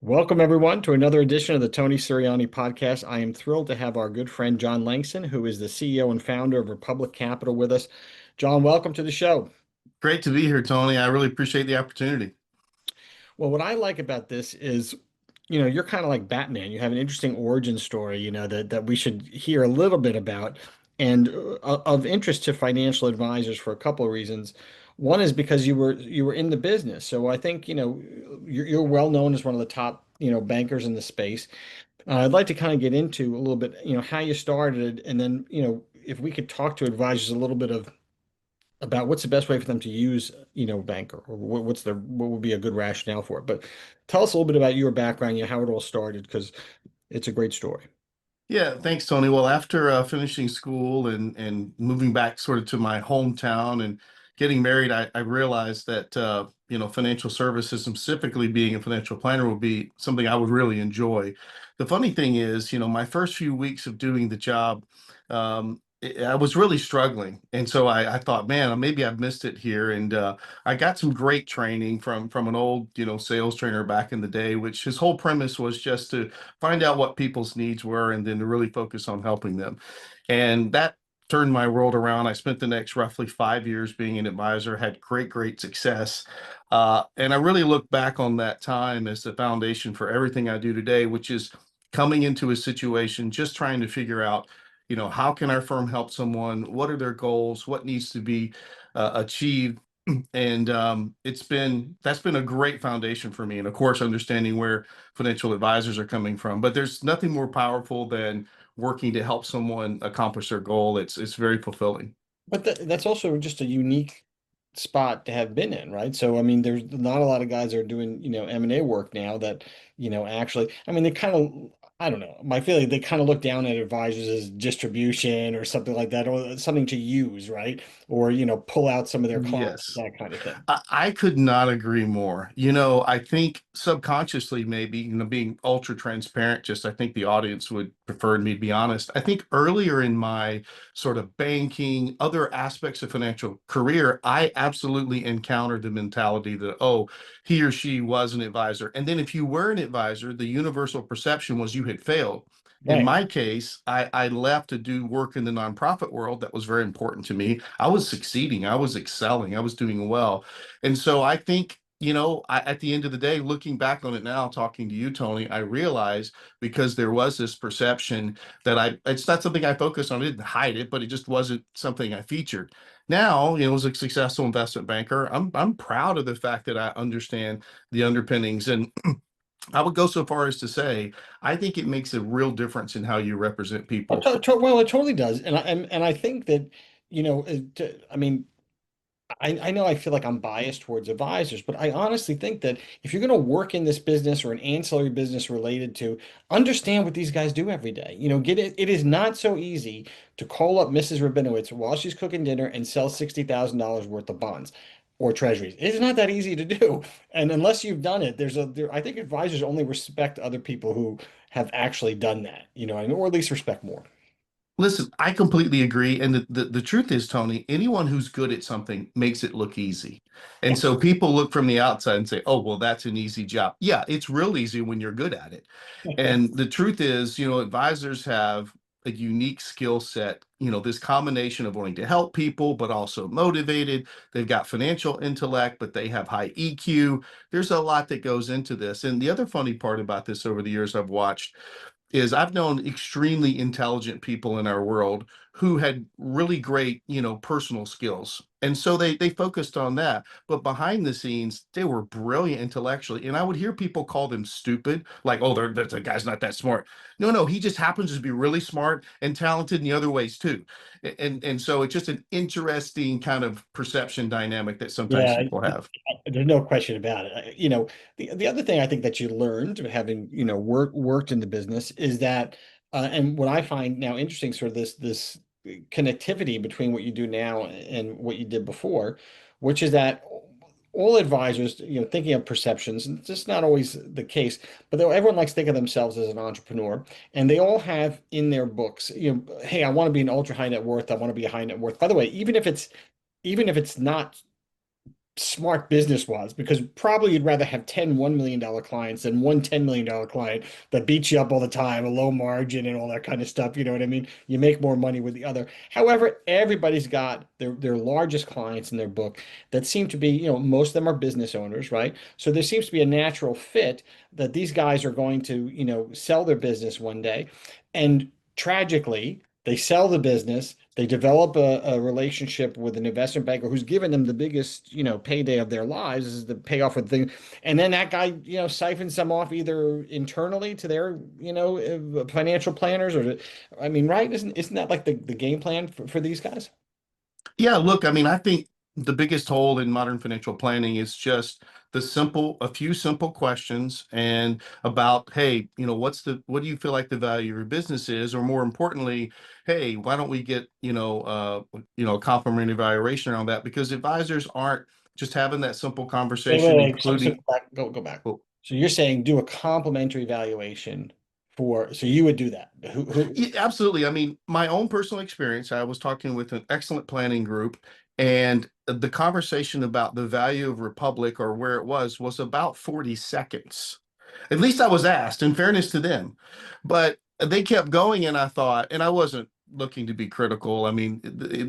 Welcome, everyone, to another edition of the Tony Sirianni podcast. I am thrilled to have our good friend John Langston, who is the CEO and founder of Republic Capital, with us. John, welcome to the show. Great to be here, Tony. I really appreciate the opportunity. Well, what I like about this is, you're kind of like Batman. You have an interesting origin story, that we should hear a little bit about, and of interest to financial advisors for a couple of reasons. One is because you were in the business, so I think you're well known as one of the top bankers in the space. I'd like to kind of get into a little bit, how you started, and then, if we could talk to advisors a little bit about what's the best way for them to use, banker, or what would be a good rationale for it. But tell us a little bit about your background, how it all started, because it's a great story. Yeah, thanks, Tony. Well, after finishing school and moving back sort of to my hometown and getting married, I realized that financial services, and specifically being a financial planner, would be something I would really enjoy. The funny thing is, my first few weeks of doing the job, I was really struggling, and so I thought, man, maybe I've missed it here. And I got some great training from an old, sales trainer back in the day, which his whole premise was just to find out what people's needs were and then to really focus on helping them. And that turned my world around. I spent the next roughly 5 years being an advisor, had great success. And I really look back on that time as the foundation for everything I do today, which is coming into a situation, just trying to figure out, how can our firm help someone? What are their goals? What needs to be achieved? And that's been a great foundation for me. And of course, understanding where financial advisors are coming from. But there's nothing more powerful than working to help someone accomplish their goal. It's very fulfilling. But that's also just a unique spot to have been in, right? So, I mean, there's not a lot of guys that are doing, M&A work now that, actually, I mean, they kind of, I don't know, my feeling, they kind of look down at advisors as distribution or something like that, or something to use, right? Or, pull out some of their clients, Yes. that kind of thing. I could not agree more. I think subconsciously, maybe, being ultra transparent, just I think the audience would prefer me to be honest. I think earlier in my sort of banking, other aspects of financial career, I absolutely encountered the mentality that, oh, he or she was an advisor. And then if you were an advisor, the universal perception was you had failed. In Right. my case, I left to do work in the nonprofit world that was very important to me. I was succeeding, I was excelling, I was doing well. And so I think, at the end of the day, looking back on it now, talking to you, Tony, I realize because there was this perception that it's not something I focused on. I didn't hide it, but it just wasn't something I featured. Now, as a successful investment banker, I'm proud of the fact that I understand the underpinnings. And I would go so far as to say, I think it makes a real difference in how you represent Well, people. well, it totally does. And I think that, I mean, I know I feel like I'm biased towards advisors, but I honestly think that if you're going to work in this business or an ancillary business related to, understand what these guys do every day. Get it. It is not so easy to call up Mrs. Rabinowitz while she's cooking dinner and sell $60,000 worth of bonds or treasuries. It's not that easy to do. And unless you've done it, I think advisors only respect other people who have actually done that, or at least respect more. Listen, I completely agree. And the truth is, Tony, anyone who's good at something makes it look easy. And Yes. so people look from the outside and say, oh, well, that's an easy job. Yeah, it's real easy when you're good at it. And the truth is, advisors have a unique skill set, this combination of wanting to help people, but also motivated. They've got financial intellect, but they have high EQ. There's a lot that goes into this. And the other funny part about this over the years I've watched is I've known extremely intelligent people in our world who had really great, personal skills. And so they focused on that. But behind the scenes, they were brilliant intellectually. And I would hear people call them stupid, like, oh, the guy's not that smart. No, he just happens to be really smart and talented in the other ways too. And so it's just an interesting kind of perception dynamic that sometimes Yeah, people have. there's no question about it. The other thing I think that you learned having, worked in the business is that, and what I find now interesting, sort of this connectivity between what you do now and what you did before, which is that all advisors, thinking of perceptions, and it's just not always the case, but everyone likes to think of themselves as an entrepreneur, and they all have in their books, hey, I want to be an ultra high net worth, I want to be a high net worth. By the way, even if it's not smart business was, because probably you'd rather have 10 $1 million clients than one $10 million client that beats you up all the time, a low margin and all that kind of stuff. You know what I mean? You make more money with the other. However, everybody's got their largest clients in their book that seem to be, most of them are business owners, right? So there seems to be a natural fit that these guys are going to, sell their business one day. And tragically, they sell the business. They develop a relationship with an investment banker who's given them the biggest, payday of their lives, is the payoff of the thing. And then that guy, siphons them off either internally to their, financial planners I mean, right? Isn't that like the game plan for these guys? Yeah, look, I mean, I think the biggest hole in modern financial planning is just a few simple questions and about, hey, what do you feel like the value of your business is? Or more importantly, hey, why don't we get, a complimentary evaluation around that? Because advisors aren't just having that simple Wait, wait, conversation, wait. So including, go back. well, So you're saying do a complimentary valuation so you would do that. Who, yeah, absolutely. I mean, my own personal experience, I was talking with an excellent planning group, and the conversation about the value of Republic or where it was about 40 seconds. At least I was asked, in fairness to them. But they kept going, and I thought, and I wasn't looking to be critical. I mean,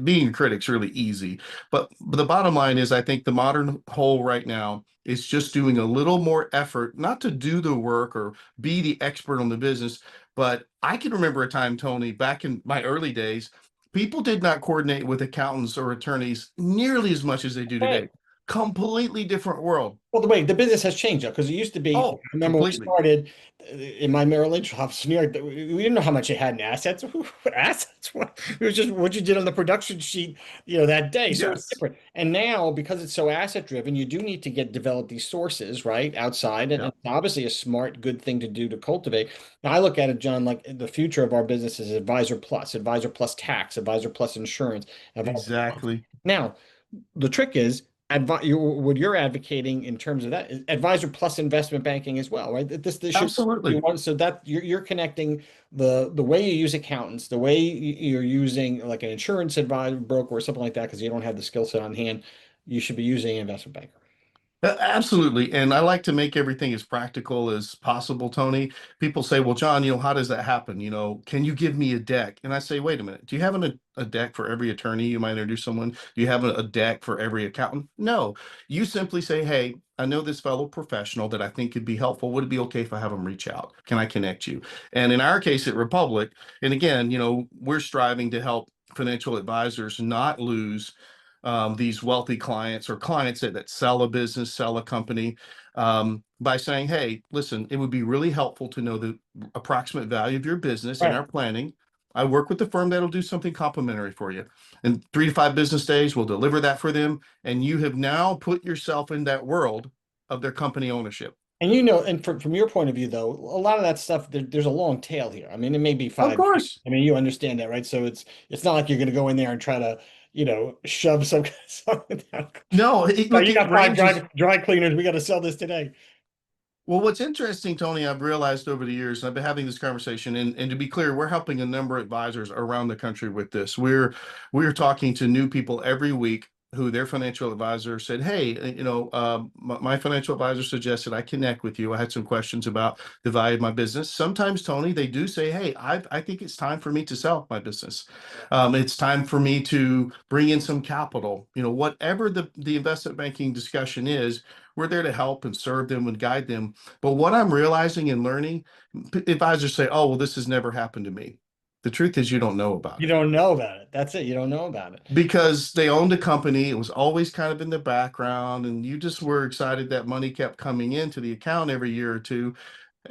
being a critic's really easy. But the bottom line is, I think the modern whole right now is just doing a little more effort, not to do the work or be the expert on the business. But I can remember a time, Tony, back in my early days, people did not coordinate with accountants or attorneys nearly as much as they do okay. today. Completely different world. Well, the business has changed though, because it used to be. I Oh, remember when we completely. started in my Merrill Lynch office in New York. We didn't know how much it had in assets. Assets? What? It was just what you did on the production sheet, that day. So it's Yes. different. And now, because it's so asset driven, you do need to develop these sources right outside, and Yeah. it's obviously a smart, good thing to do to cultivate. Now, I look at it, John, like the future of our business is Advisor Plus tax, Advisor Plus insurance, Advisor Plus. Exactly. Now the trick is what you're advocating in terms of that is advisor plus investment banking as well, right? This should be Absolutely. one, so that you're connecting the way you use accountants, the way you're using like an insurance advisor broker or something like that, because you don't have the skill set on hand. You should be using an investment banker. Absolutely. And I like to make everything as practical as possible, Tony. People say, well, John, how does that happen? Can you give me a deck? And I say, wait a minute. Do you have a deck for every attorney you might introduce someone? Do you have a deck for every accountant? No. You simply say, hey, I know this fellow professional that I think could be helpful. Would it be okay if I have him reach out? Can I connect you? And in our case at Republic, and again, we're striving to help financial advisors not lose these wealthy clients or clients that sell a business, sell a company, by saying, hey, listen, it would be really helpful to know the approximate value of your business in Right. our planning. I work with the firm that'll do something complimentary for you. In 3 to 5 business days, we'll deliver that for them. And you have now put yourself in that world of their company ownership. And from your point of view, though, a lot of that stuff, there's a long tail here. I mean, it may be Of 5 years. course. I mean, you understand that, right? So it's not like you're going to go in there and try to, shove something down. No, Oh, look, you it got five ranges. dry cleaners. We got to sell this today. Well, what's interesting, Tony, I've realized over the years, and I've been having this conversation, and to be clear, we're helping a number of advisors around the country with this. We're talking to new people every week who their financial advisor said, "Hey, my financial advisor suggested I connect with you. I had some questions about the value of my business." Sometimes, Tony, they do say, "Hey, I think it's time for me to sell my business. It's time for me to bring in some capital. Whatever the investment banking discussion is, we're there to help and serve them and guide them." But what I'm realizing and learning, advisors say, "Oh, well, this has never happened to me." The truth is, you don't know about You it don't know about it. That's it. You don't know about it. because they owned a company. It was always kind of in the background, and you just were excited that money kept coming into the account every year or two.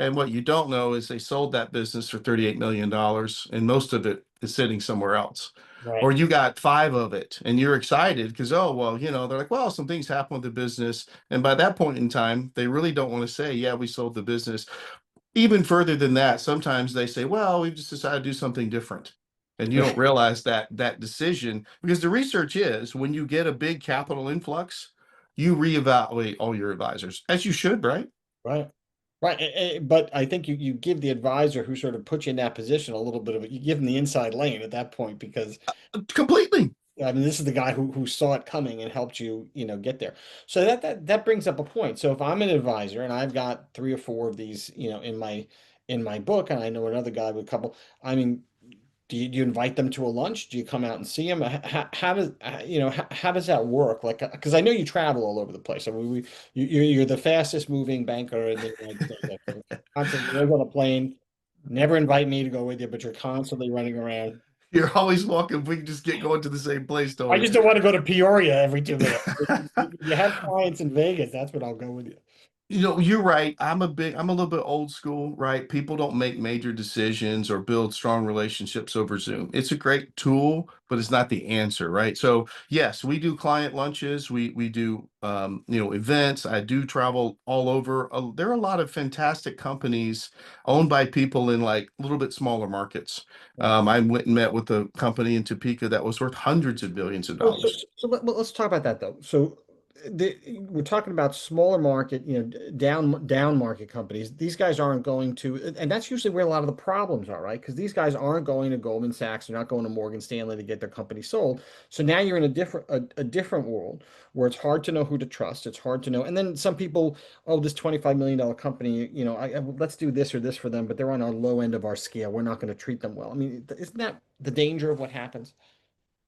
And what you don't know is they sold that business for $38 million, and most of it is sitting somewhere else. Or Right. you got five of it and you're excited because, oh, well, they're like, well, some things happen with the business. And by that point in time, they really don't want to say, yeah, we sold the business. Even further than that, sometimes they say, well, we've just decided to do something different. And you don't realize that decision, because the research is when you get a big capital influx, you reevaluate all your advisors, as you should, right? Right. Right. But I think you give the advisor who sort of puts you in that position a little bit of it. You give them the inside lane at that point because Completely. I mean this is the guy who saw it coming and helped you, get there. So that brings up a point. So if I'm an advisor and I've got three or four of these, in my book, and I know another guy with a couple, I mean, do you invite them to a lunch? Do you come out and see them? How does how does that work? Like, because I know you travel all over the place. I mean, you're the fastest moving banker in the United States. I think. Constantly, you're always on a plane. Never invite me to go with you, but you're constantly running around. You're always welcome. We can just get going to the same place, I Tony. just don't want to go to Peoria every 2 minutes. If you have clients in Vegas, that's when I'll go with you. You're right. I'm a little bit old school, right? People don't make major decisions or build strong relationships over Zoom. It's a great tool, but it's not the answer, right? So yes, we do client lunches. We do events. I do travel all over. There are a lot of fantastic companies owned by people in like a little bit smaller markets. Right. I went and met with a company in Topeka that was worth hundreds of billions of So, so, dollars. so let's talk about that though. So we're talking about smaller market, down market companies. These guys aren't going to, and that's usually where a lot of the problems are, right? Because these guys aren't going to Goldman Sachs, they're not going to Morgan Stanley to get their company sold. So now you're in a different world where it's hard to know who to trust. It's hard to know. And then some people, oh, this $25 million company, let's do this or this for them, but they're on our low end of our scale. We're not going to treat them well. I mean, isn't that the danger of what happens?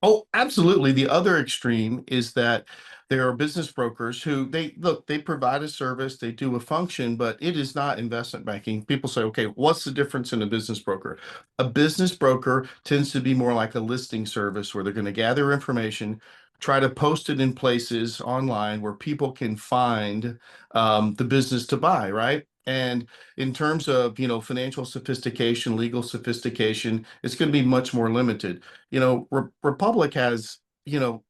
Oh, absolutely. The other extreme is that there are business brokers who they provide a service, they do a function, but it is not investment banking. People say, okay, what's the difference in a business broker? A business broker tends to be more like a listing service where they're going to gather information, try to post it in places online where people can find the business to buy, right? And in terms of, financial sophistication, legal sophistication, it's going to be much more limited. Republic has,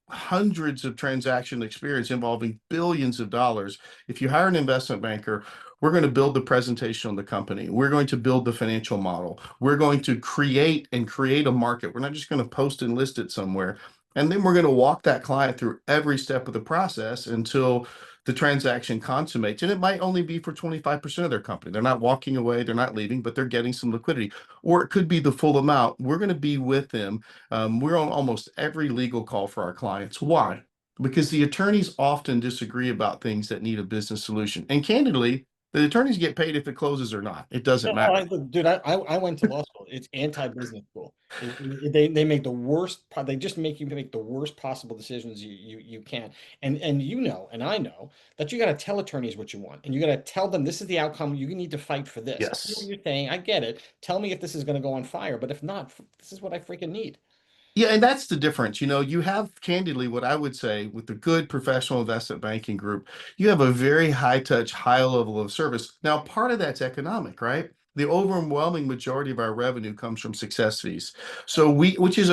hundreds of transaction experience involving billions of dollars. If you hire an investment banker, we're going to build the presentation on the company. We're going to build the financial model. We're going to create a market. We're not just going to post and list it somewhere. And then we're going to walk that client through every step of the process until the transaction consummates. And it might only be for 25% of their company. They're not walking away, they're not leaving, but they're getting some liquidity. Or it could be the full amount. We're going to be with them. We're on almost every legal call for our clients. Why? Because the attorneys often disagree about things that need a business solution. And candidly, the attorneys get paid if it closes or not. It doesn't No, matter. dude, I went to law school. It's anti-business school. They make the worst. They just make you make the worst possible decisions you can. And and I know that you got to tell attorneys what you want, and you got to tell them this is the outcome. You need to fight for this. I know what Yes. you're saying. I get it. Tell me if this is going to go on fire, but if not, this is what I freaking need. Yeah, and that's the difference. You have candidly what I would say with the good professional investment banking group, you have a very high touch, high level of service. Now, part of that's economic, right? The overwhelming majority of our revenue comes from success fees. Which is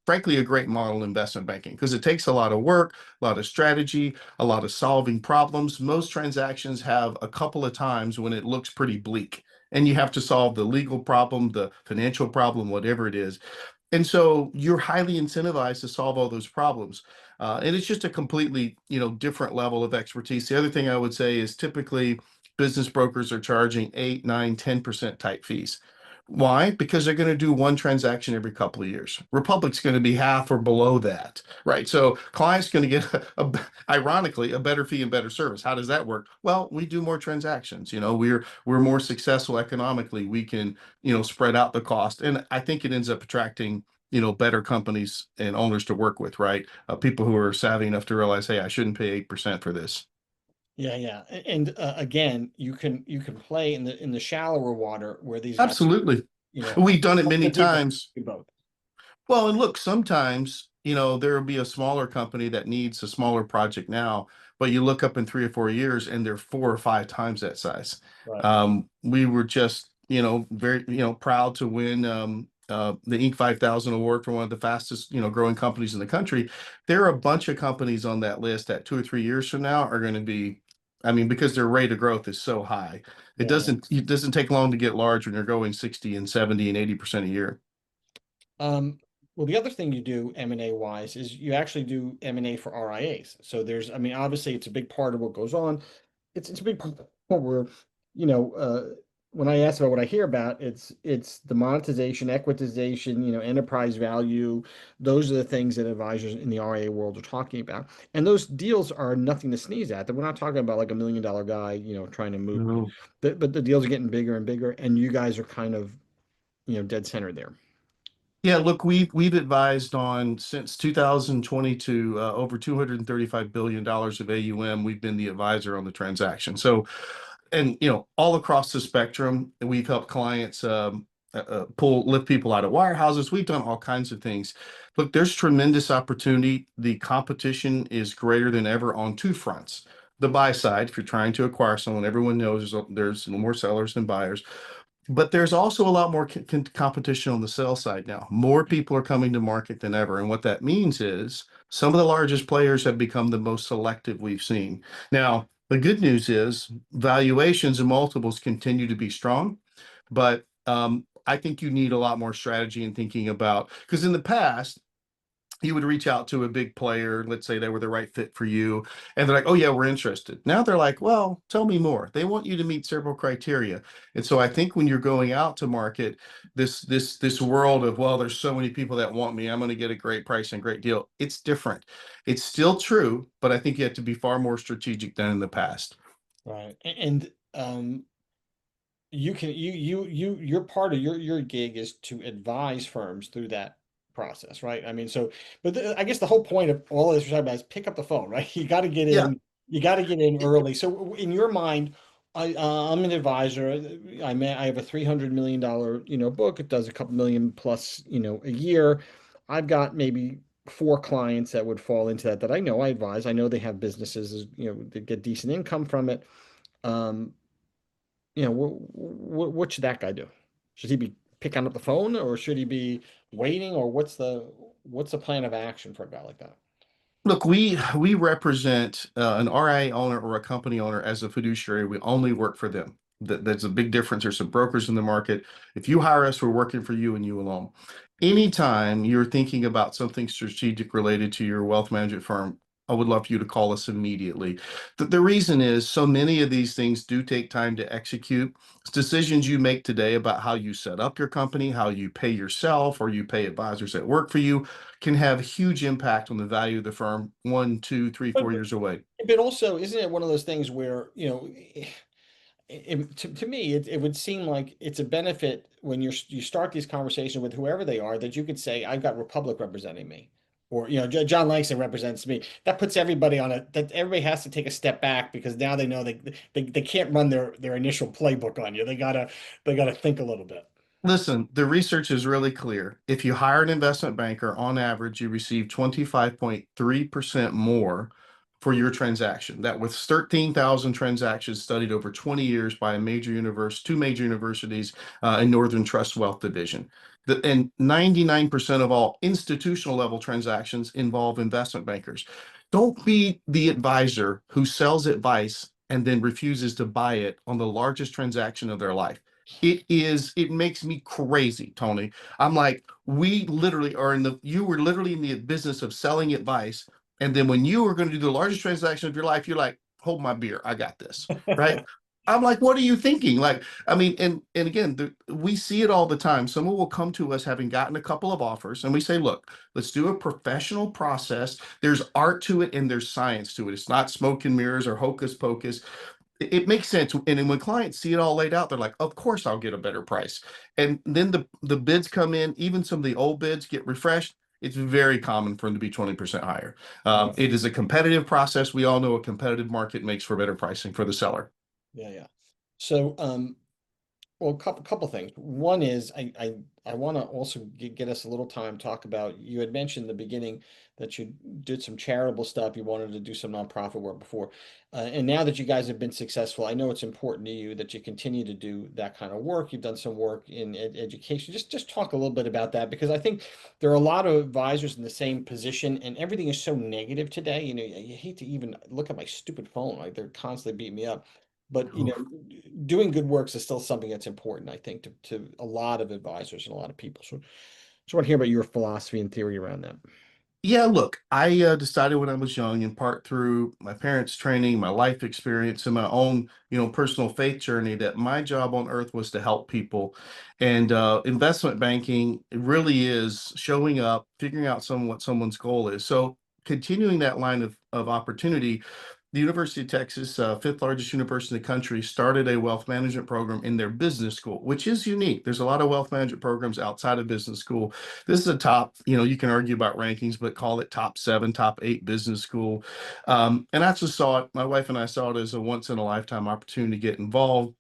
frankly, a great model in investment banking because it takes a lot of work, a lot of strategy, a lot of solving problems. Most transactions have a couple of times when it looks pretty bleak and you have to solve the legal problem, the financial problem, whatever it is. And so you're highly incentivized to solve all those problems. And it's just a completely, different level of expertise. The other thing I would say is typically business brokers are charging 8, 9, 10% type fees. Why? Because they're going to do one transaction every couple of years. Republic's going to be half or below that, right? So client's going to get, ironically, a better fee and better service. How does that work? Well, we do more transactions. We're more successful economically. We can, spread out the cost, and I think it ends up attracting better companies and owners to work with, right? People who are savvy enough to realize, hey, I shouldn't pay 8% for this. Yeah, yeah. And again, you can play in the shallower water where these guys, Absolutely. you know, We've done it help many compete for times. you both. Well, and look, sometimes, there will be a smaller company that needs a smaller project now, but you look up in 3 or 4 years and they're 4 or 5 times that size. Right. We were just, very, proud to win the Inc. 5000 award for one of the fastest, growing companies in the country. There are a bunch of companies on that list that 2 or 3 years from now are going to be, I mean, because their rate of growth is so high. It Yeah, yeah. doesn't take long to get large when you're going 60 and 70 and 80% a year. Um, Well, the other thing you do M&A wise is you actually do M&A for RIAs. So there's, I mean, obviously it's a big part of what goes on. It's a big part where, you know, when I ask about what I hear about, it's the monetization, equitization, enterprise value. Those are the things that advisors in the RIA world are talking about. And those deals are nothing to sneeze at. We're not talking about like $1 million guy, trying to move, No. but the deals are getting bigger and bigger, and you guys are kind of, dead center there. Yeah, look, we've advised on since 2022 over $235 billion of AUM. We've been the advisor on the transaction. So, and all across the spectrum, we've helped clients lift people out of wirehouses. We've done all kinds of things. Look, there's tremendous opportunity. The competition is greater than ever on two fronts. The buy side, if you're trying to acquire someone, everyone knows there's more sellers than buyers. But there's also a lot more competition on the sell side now. More people are coming to market than ever. And what that means is some of the largest players have become the most selective we've seen. Now, the good news is valuations and multiples continue to be strong, but I think you need a lot more strategy in thinking about, because in the past, you would reach out to a big player, let's say they were the right fit for you, and they're like, oh yeah, we're interested. Now they're like, well, tell me more. They want you to meet several criteria. And so I think when you're going out to market, this world of, well, there's so many people that want me, I'm going to get a great price and great deal. It's different. It's still true, but I think you have to be far more strategic than in the past. Right. And you can your part of your gig is to advise firms through that process, right? I mean, so but I guess the whole point of all of this we're talking about is pick up the phone, right? Yeah. You got to get in early. So in your mind, I'm an advisor. I have a $300 million book. It does a couple million plus a year. I've got maybe four clients that would fall into that I know I advise. I know they have businesses, that get decent income from it. Um, what should that guy do? Should he be picking up the phone, or should he be waiting, or what's the plan of action for a guy like that? Look, we represent an RIA owner or a company owner as a fiduciary. We only work for them. That's a big difference. There's some brokers in the market. If you hire us, we're working for you and you alone. Anytime you're thinking about something strategic related to your wealth management firm, I would love for you to call us immediately. The reason is so many of these things do take time to execute. It's decisions you make today about how you set up your company, how you pay yourself, or you pay advisors that work for you can have huge impact on the value of the firm 1, 2, 3, But, 4 years away. but also, isn't it one of those things where, to me, it would seem like it's a benefit when you start these conversations with whoever they are, that you could say, I've got Republic representing me. Or, John Langston represents me. That puts everybody that everybody has to take a step back, because now they know they can't run their initial playbook on you. They gotta think a little bit. Listen, the research is really clear. If you hire an investment banker, on average, you receive 25.3% more for your transaction. That with 13,000 transactions studied over 20 years by two major universities in Northern Trust Wealth Division. And 99% of all institutional level transactions involve investment bankers. Don't be the advisor who sells advice and then refuses to buy it on the largest transaction of their life. It makes me crazy, Tony. I'm like, you were literally in the business of selling advice. And then when you were going to do the largest transaction of your life, you're like, hold my beer, I got this. Right. I'm like, what are you thinking? Like, I mean, and again, we see it all the time. Someone will come to us having gotten a couple of offers, and we say, look, let's do a professional process. There's art to it and there's science to it. It's not smoke and mirrors or hocus pocus. It makes sense. And then when clients see it all laid out, they're like, of course I'll get a better price. And then the bids come in, even some of the old bids get refreshed. It's very common for them to be 20% higher. Yeah, It is a competitive process. We all know a competitive market makes for better pricing for the seller. yeah, yeah. So, well, couple things. One is I want to also get us a little time to talk about. You had mentioned in the beginning that you did some charitable stuff. You wanted to do some nonprofit work before, and now that you guys have been successful, I know it's important to you that you continue to do that kind of work. You've done some work in education. Just talk a little bit about that, because I think there are a lot of advisors in the same position, and everything is so negative today. You hate to even look at my stupid phone. Like, they're constantly beating me up. But doing good works is still something that's important, I think, to a lot of advisors and a lot of people. So Just want to hear about your philosophy and theory around that. Yeah, look, I decided when I was young, in part through my parents' training, my life experience, and my own, personal faith journey, that my job on earth was to help people. And investment banking it really is showing up, figuring out what someone's goal is. So continuing that line of opportunity, the University of Texas, fifth largest university in the country, started a wealth management program in their business school, which is unique. There's a lot of wealth management programs outside of business school. This is a top, you can argue about rankings, but call it top seven, top eight business school. And I just saw it, my wife and I saw it as a once in a lifetime opportunity to get involved.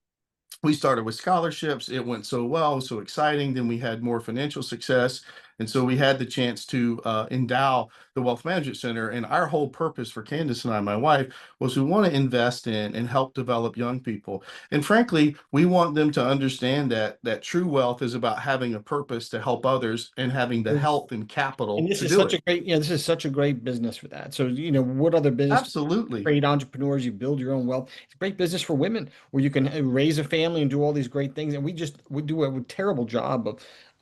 We started with scholarships. It went so well, so exciting. Then we had more financial success. And so we had the chance to endow the Wealth Management Center. And our whole purpose for Candace and I, my wife, was we want to invest in and help develop young people. And frankly, we want them to understand that true wealth is about having a purpose to help others and having the health and And capital this to is do such it. a great, this is such a great business for that. So, what other business do you Absolutely. create entrepreneurs, you build your own wealth. It's a great business for women where you can raise a family and do all these great things. And we do a terrible job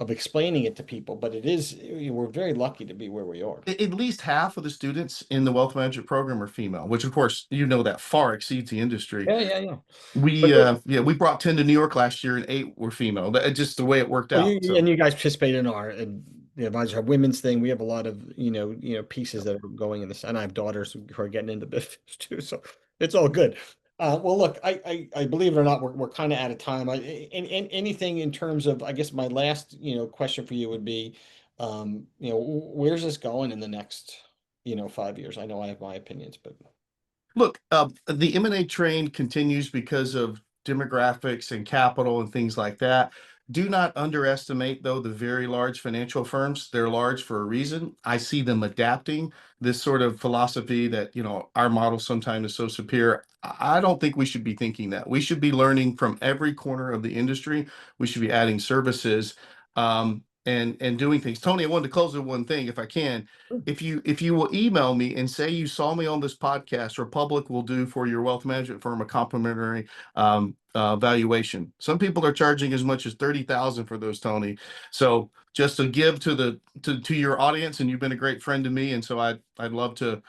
of explaining it to people, but we're very lucky to be where we are. At least half of the students in the wealth management program are female, which of course, that far exceeds the industry. Yeah, yeah, yeah. We But yeah, we brought 10 to New York last year and eight were female. That just the way it worked well, out. and So you guys participate in our the advisor Hub women's thing. We have a lot of pieces that are going in this, and I have daughters who are getting into business too, so it's all good. Well, look, I believe it or not, we're kind of out of time. And anything in terms of, I guess my last question for you would be, where's this going in the next 5 years? I know I have my opinions, but look, the M&A train continues because of demographics and capital and things like that. Do not underestimate, though, the very large financial firms. They're large for a reason. I see them adapting this sort of philosophy that, our model sometimes is so superior. I don't think we should be thinking that. We should be learning from every corner of the industry. We should be adding services and doing things. Tony, I wanted to close with one thing, if I can. If you will email me and say you saw me on this podcast, Republic will do for your wealth management firm a complimentary valuation. Some people are charging as much as 30,000 for those, Tony. So just to give to your audience, and you've been a great friend to me, and so I'd love to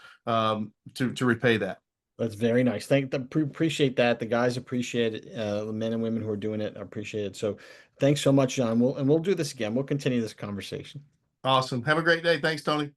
repay that. that's very nice. Appreciate that. The guys appreciate it. The men and women who are doing it appreciate it. So thanks so much, John. We'll do this again. We'll continue this conversation. Awesome. Have a great day. Thanks, Tony.